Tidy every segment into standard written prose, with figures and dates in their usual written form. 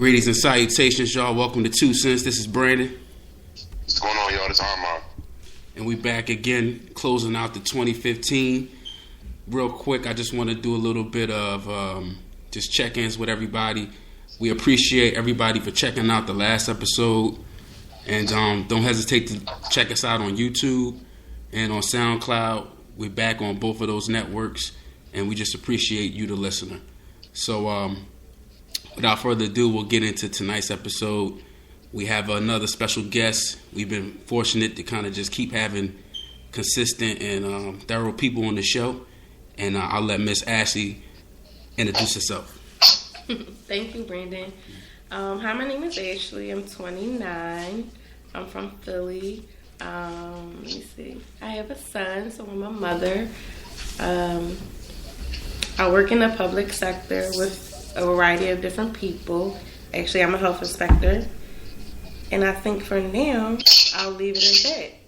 Greetings and salutations, y'all. Welcome to 2 Cents. This is Brandon. What's going on, y'all? This is Armand. And we back again, closing out the 2015. Real quick, I just want to do a little bit of just check-ins with everybody. We appreciate everybody for checking out the last episode. And don't hesitate to check us out on YouTube and on SoundCloud. We're back on both of those networks. And we just appreciate you, the listener. So, without further ado, we'll get into tonight's episode. We have another special guest. We've been fortunate to kind of just keep having consistent and thorough people on the show. And I'll let Miss Ashley introduce herself. Thank you, Brandon. Hi, my name is Ashley. I'm 29. I'm from Philly. Let me see. I have a son, so I'm a mother. I work in the public sector with a variety of different people. Actually, I'm a health inspector. And I think for now, I'll leave it at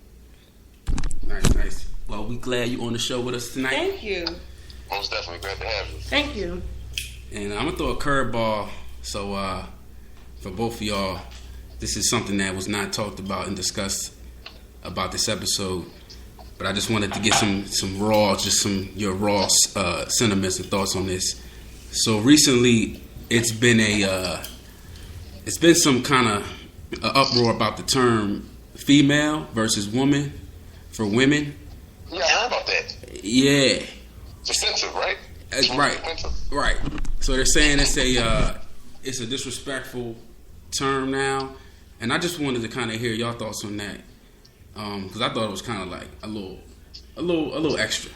that. Nice. Well, we're glad you're on the show with us tonight. Thank you. Most definitely glad to have you. Thank you. And I'm going to throw a curveball. So, for both of y'all, this is something that was not talked about and discussed about this episode. But I just wanted to get your raw sentiments and thoughts on this. So recently, it's been some kind of uproar about the term female versus woman for women. Yeah, I heard about that. Yeah. It's offensive, right? Right. So they're saying it's a disrespectful term now, and I just wanted to kind of hear y'all thoughts on that. Because I thought it was kind of like a little extra.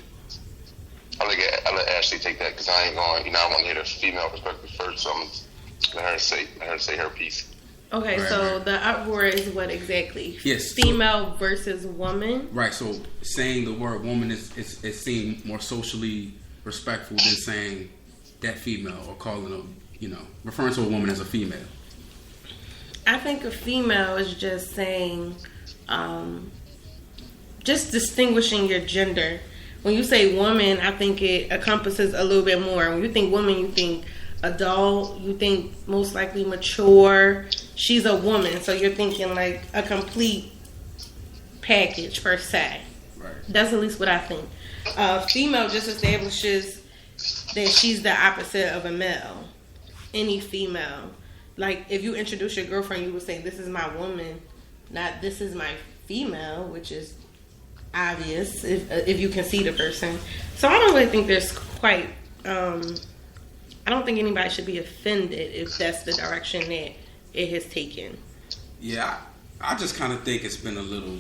I'll let Ashley take that because I ain't going. I want to hear the female perspective first, so I'm gonna let her say her piece. Okay, right, so the uproar is what exactly? Yes. Female versus woman. Right. So saying the word woman is seemed more socially respectful than saying that female or calling them, referring to a woman as a female. I think a female is just saying. Just distinguishing your gender. When you say woman, I think it encompasses a little bit more. When you think woman, you think adult, you think most likely mature. She's a woman, so you're thinking like a complete package per se. Right. That's at least what I think. Female just establishes that she's the opposite of a male. Any female. Like if you introduce your girlfriend, you would say, "This is my woman," not "This is my female," which is obvious if you can see the person. So I don't really think there's quite. I don't think anybody should be offended if that's the direction that it has taken. Yeah, I just kind of think it's been a little.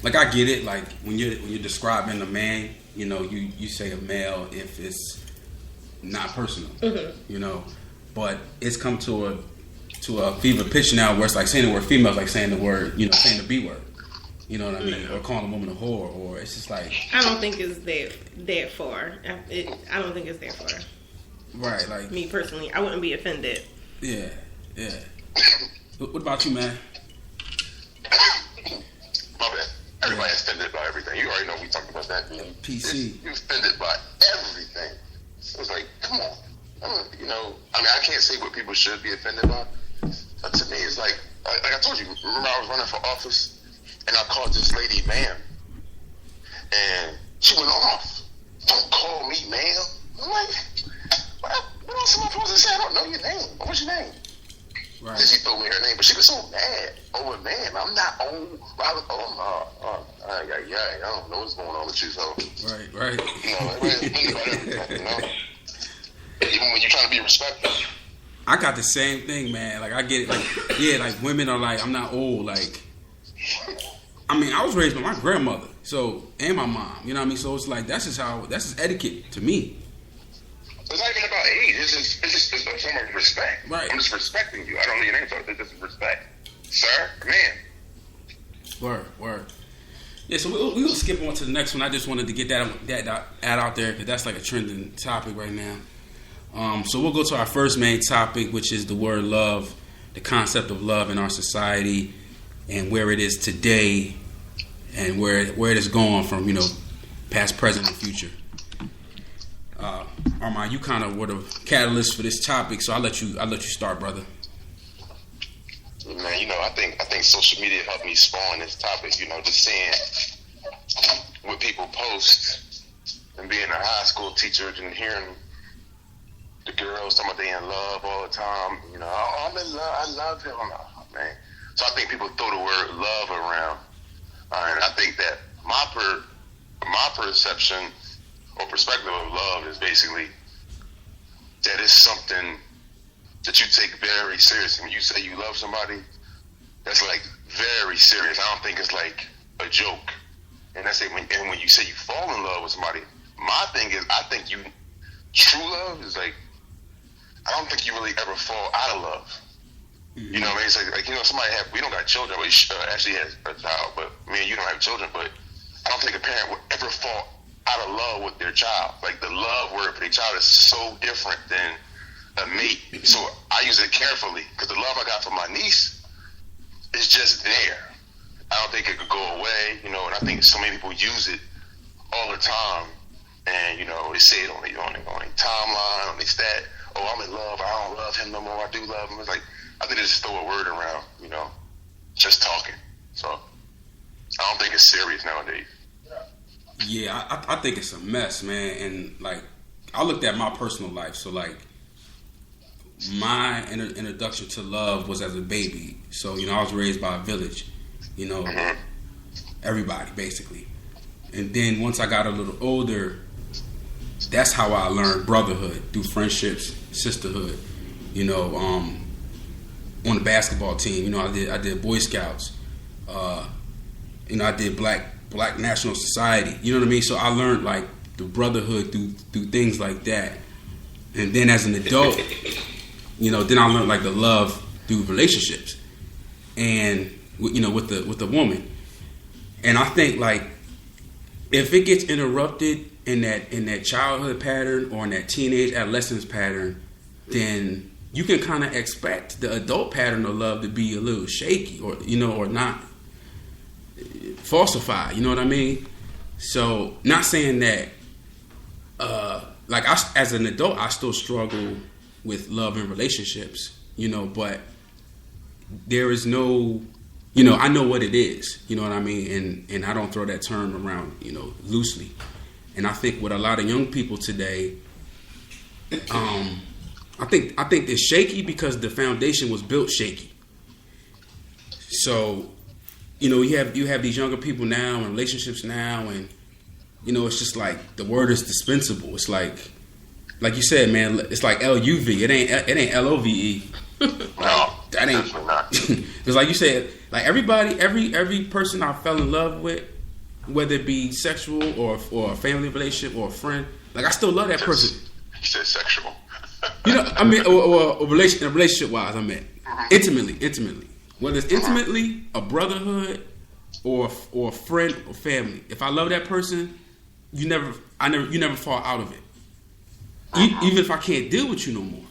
Like I get it. Like when you're describing a man, you say a male if it's not personal. Mm-hmm. But it's come to a fever pitch now where it's like saying the word female is like saying the word, saying the B word. You know what I mean? Or calling a woman a whore, or it's just like... I don't think it's that far. I don't think it's that far. Right, like... Me personally, I wouldn't be offended. Yeah. What about you, man? My bad. Everybody's offended by everything. You already know we talked about that. PC. You're offended by everything. So it's like, come on. I can't say what people should be offended by. But to me, it's like I told you, remember I was running for office and I called this lady ma'am. And she went off. Don't call me ma'am. I'm like, what else am I supposed to say? I don't know your name. What's your name? Right. And she told me her name, but she was so mad. Oh, ma'am, I'm not old. I don't know what's going on with you, so. Right. Everybody's about everything, Even when you're trying to be respectful. I got the same thing, man. Like, I get it. Like, yeah, like, women are like, I'm not old. Like, I mean, I was raised by my grandmother, and my mom. You know what I mean? So it's like, that's just etiquette to me. It's not even about age. It's just a form of respect. Right. I'm just respecting you. I don't know your name, so it's just respect. Sir, man. Word. Yeah, so we'll skip on to the next one. I just wanted to get that out there because that's like a trending topic right now. So we'll go to our first main topic, which is the word love, the concept of love in our society, and where it is today, and where it is going from, past, present, and future. Armand, you kind of were the catalyst for this topic, so I'll let you start, brother. Man, I think social media helped me spawn this topic. Just seeing what people post and being a high school teacher and hearing the girls talking about they in love all the time. Oh, I'm in love. I love him. Oh, man. So I think people throw the word love around, and I think that my perception or perspective of love is basically that it's something that you take very seriously. When you say you love somebody, that's like very serious. I don't think it's like a joke. And when you say you fall in love with somebody, my thing is I think true love is like, I don't think you really ever fall out of love. Mm-hmm. You know what I mean? It's like we don't got children. We actually has a child, but me and you don't have children. But I don't think a parent would ever fall out of love with their child. Like the love word for their child is so different than a mate. So I use it carefully because the love I got for my niece is just there. I don't think it could go away, and I think so many people use it all the time, and they say it on their timeline, on their stat. Oh, I'm in love. I don't love him no more. I do love him. It's like I think they just throw a word around, just talking. So I don't think it's serious nowadays. Yeah, I think it's a mess, man. And like I looked at my personal life, so like my introduction to love was as a baby. So I was raised by a village. Everybody basically. And then once I got a little older, that's how I learned brotherhood through friendships, sisterhood. On the basketball team, I did Boy Scouts. I did Black National Society. You know what I mean? So I learned like the brotherhood through things like that. And then as an adult, then I learned like the love through relationships. And with the woman. And I think like if it gets interrupted in that childhood pattern or in that teenage adolescence pattern, then you can kind of expect the adult pattern of love to be a little shaky or or not falsified. You know what I mean? So not saying that as an adult I still struggle with love and relationships, but there is no I know what it is, you know what I mean? And I don't throw that term around, loosely. And I think with a lot of young people today, I think it's shaky because the foundation was built shaky. So, you have these younger people now and relationships now, and it's just like the word is dispensable. It's like you said, man, it's like LUV. It ain't LOVE. No, that ain't. Because like you said, like every person I fell in love with, whether it be sexual or a family relationship or a friend, like I still love that person. You said sexual. I mean, or a relationship wise, I meant intimately. Whether it's intimately, a brotherhood, or a friend or family. If I love that person, you never fall out of it. Even if I can't deal with you no more.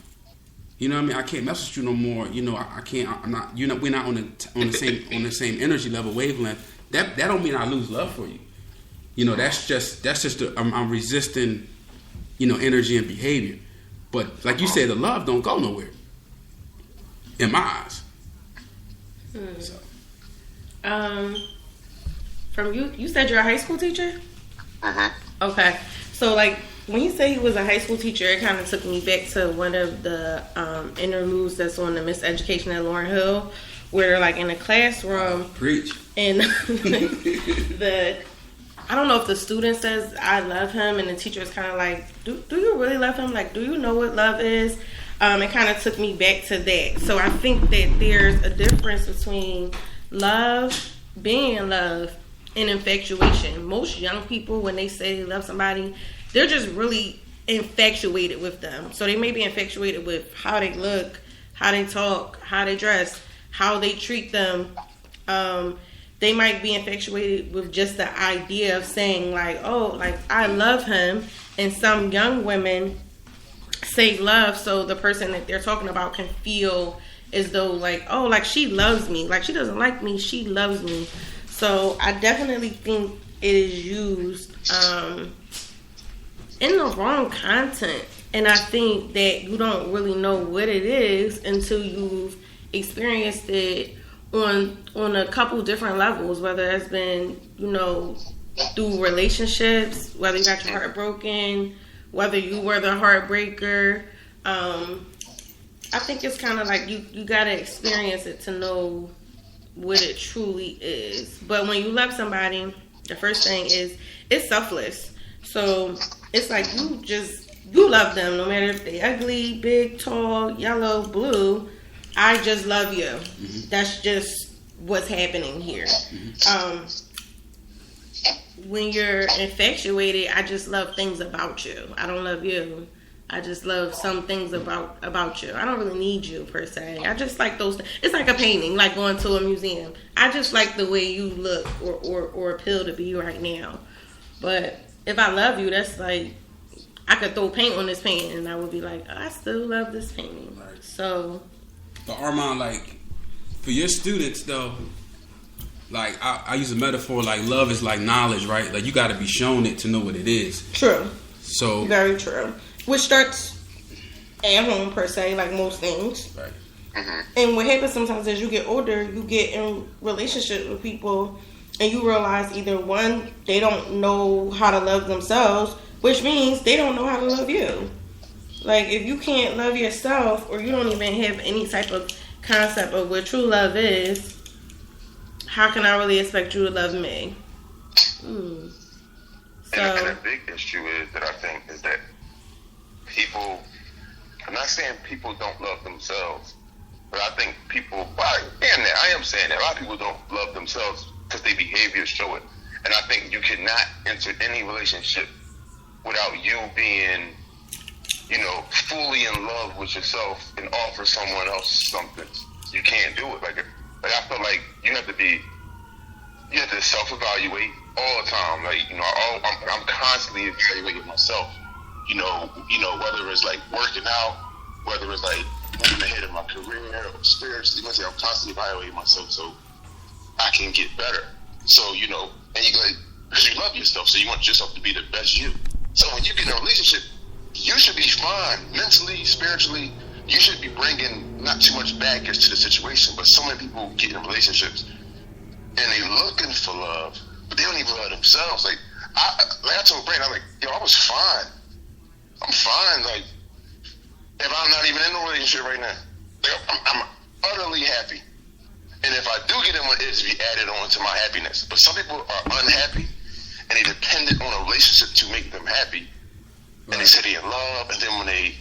You know what I mean? I can't mess with you no more. I can't. I'm not. We're not on the same energy level, wavelength. That don't mean I lose love for you. That's just. I'm resisting. Energy and behavior. But like you said, the love don't go nowhere. In my eyes. So. From you said you're a high school teacher? Mm-hmm. Okay. So like when you say he was a high school teacher, it kind of took me back to one of the interludes that's on the Miseducation at Lauryn Hill, where they're like in a classroom. Preach. And I don't know if the student says I love him, and the teacher is kind of like, do you really love him? Like, do you know what love is? It kind of took me back to that. So I think that there's a difference between love, being in love, and infatuation. Most young people, when they say they love somebody, they're just really infatuated with them. So they may be infatuated with how they look, how they talk, how they dress, how they treat them. They might be infatuated with just the idea of saying like, oh, like I love him. And some young women say love so the person that they're talking about can feel as though like, oh, like she loves me. Like she doesn't like me, she loves me. So I definitely think it is used in the wrong content. And I think that you don't really know what it is until you've experienced it on a couple different levels, whether it's been, you know, through relationships, whether you got your heart broken, whether you were the heartbreaker. I think it's kind of like you gotta experience it to know what it truly is. But when you love somebody, the first thing is it's selfless. So it's like you love them no matter if they ugly, big, tall, yellow, blue. I just love you. Mm-hmm. That's just what's happening here. Mm-hmm. When you're infatuated, I just love things about you. I don't love you. I just love some things about you. I don't really need you per se. I just like those. It's like a painting, like going to a museum. I just like the way you look or appeal to me right now. But if I love you, that's like I could throw paint on this painting and I would be like, I still love this painting. Right. So, but Armand, like for your students though, like I use a metaphor like love is like knowledge, right? Like you got to be shown it to know what it is. True. So very true. Which starts at home, per se, like most things. Right. Mm-hmm. And what happens sometimes as you get older, you get in relationships with people and you realize either one, they don't know how to love themselves, which means they don't know how to love you. Like, if you can't love yourself or you don't even have any type of concept of what true love is, how can I really expect you to love me? And a big issue is that I think is that people, I'm not saying people don't love themselves, but I think people, I am saying that a lot of people don't love themselves because their behaviors show it. And I think you cannot enter any relationship without you being, you know, fully in love with yourself and offer someone else something. You can't do it. Like I feel like you have to self-evaluate all the time. Like, you know, I'm constantly evaluating myself. You know, whether it's like working out, whether it's like moving ahead in my career or spiritually, I'm constantly evaluating myself so I can get better. So, you know, and you like, because you love yourself, so you want yourself to be the best you. So when you get in a relationship, you should be fine mentally, spiritually. You should be bringing not too much baggage to the situation. But so many people get in relationships and they looking for love, but they don't even love themselves. Like I told Brandon, I'm like, yo, I was fine. I'm fine. Like, if I'm not even in a relationship right now, like, I'm utterly happy. And if I do get in one, it's be added on to my happiness. But some people are unhappy, and they dependent on a relationship to make them happy. And they say they're in love, and then when it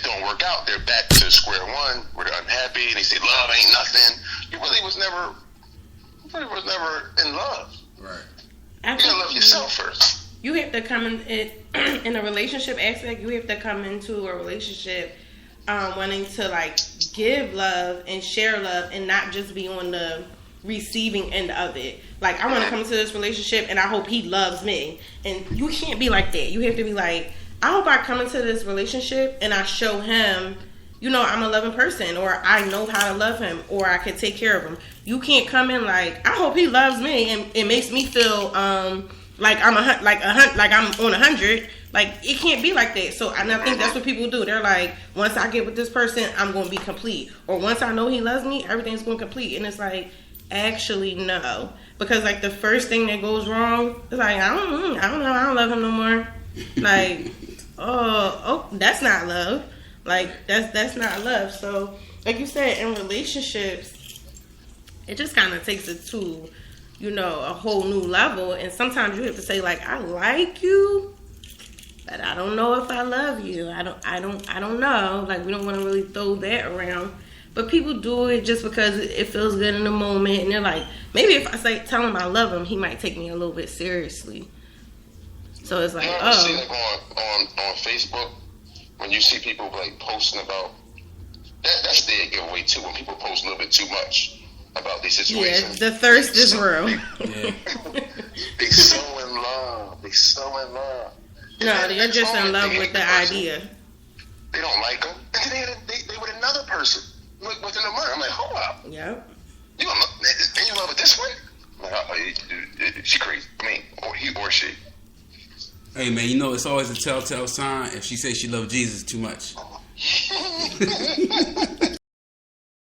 don't work out, they're back to square one, where they're unhappy, and they say love ain't nothing. You really was never in love. Right. You gotta love yourself first. You have to come in a relationship aspect. You have to come into a relationship wanting to like give love and share love, and not just be on the receiving end of it. Like, I want to come into this relationship and I hope he loves me, and you can't be like that. You have to be like, I hope I come into this relationship and I show him, you know, I'm a loving person, or I know how to love him, or I can take care of him. You can't come in like, I hope he loves me, and it makes me feel like I'm on 100. Like, it can't be like that. So, and I think that's what people do. They're like, once I get with this person, I'm going to be complete. Or once I know he loves me, everything's going to complete. And it's like, actually, no. Because, like, the first thing that goes wrong is like, I don't know, I don't love him no more. Like, oh, that's not love. Like, that's not love. So, like you said, in relationships, it just kind of takes it to, you know, a whole new level. And sometimes you have to say, like, I like you, but I don't know if I love you. I don't know. Like, we don't want to really throw that around. But people do it just because it feels good in the moment. And they're like, maybe if I tell him I love him, he might take me a little bit seriously. So it's like, you ever see, like, on Facebook, when you see people like posting about that's their giveaway too. When people post a little bit too much about these situations, yeah, the thirst is real. Yeah. They so in love. No, they're just in love with the idea. They don't like them, and then they with another person within a month. I'm like, hold up. Yep. You love it this way? Like, she crazy. I mean, or he or she. Hey man, you know it's always a telltale sign if she says she loves Jesus too much.